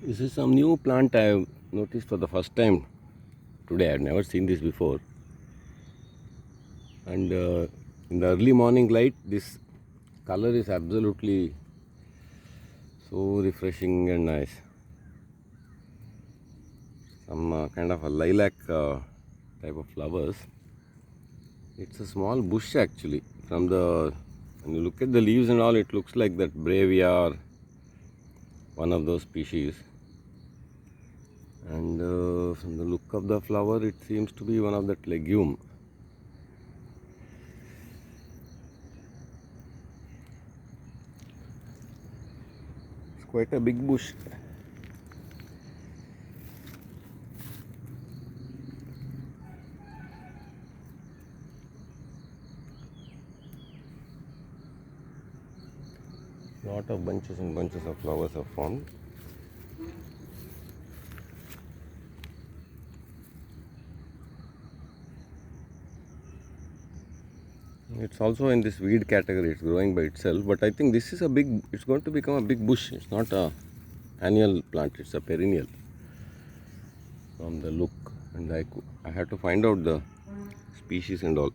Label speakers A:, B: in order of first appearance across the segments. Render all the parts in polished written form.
A: This is some new plant I have noticed for the first time today. I have never seen this before. And in the early morning light, this color is absolutely so refreshing and nice. Some kind of a lilac type of flowers. It's a small bush actually. When you look at the leaves and all, it looks like that Bravia or one of those species. And from the look of the flower, it seems to be one of that legume. It's quite a big bush. Lot of bunches and bunches of flowers are formed. It's also in this weed category. It's growing by itself, but I think this is it's going to become a big bush. It's not a annual plant. It's a perennial from the look. And I had to find out the species and all.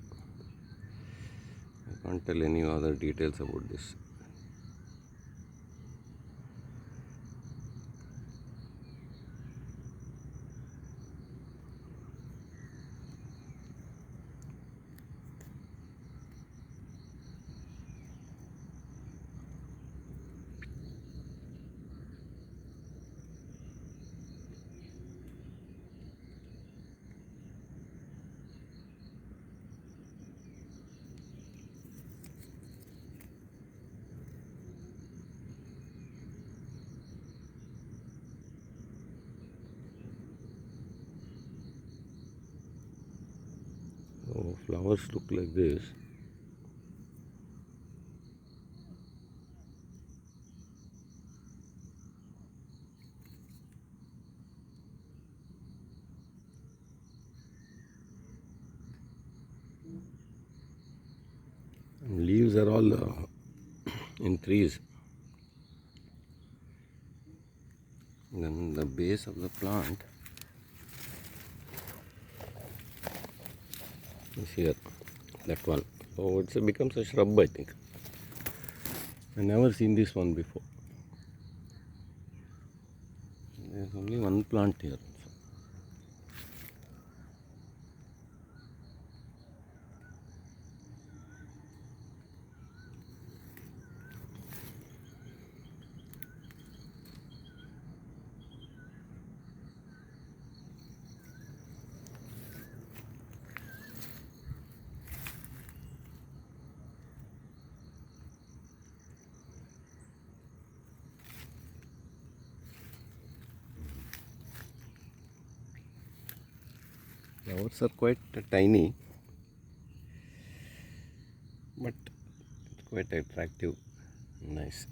A: I can't tell any other details about this. So flowers look like this. And leaves are all in trees. And then the base of the plant is here, that one. So it becomes a shrub, I think. I never seen this one before. There's only one plant here. Flowers are quite tiny, but it's quite attractive, nice.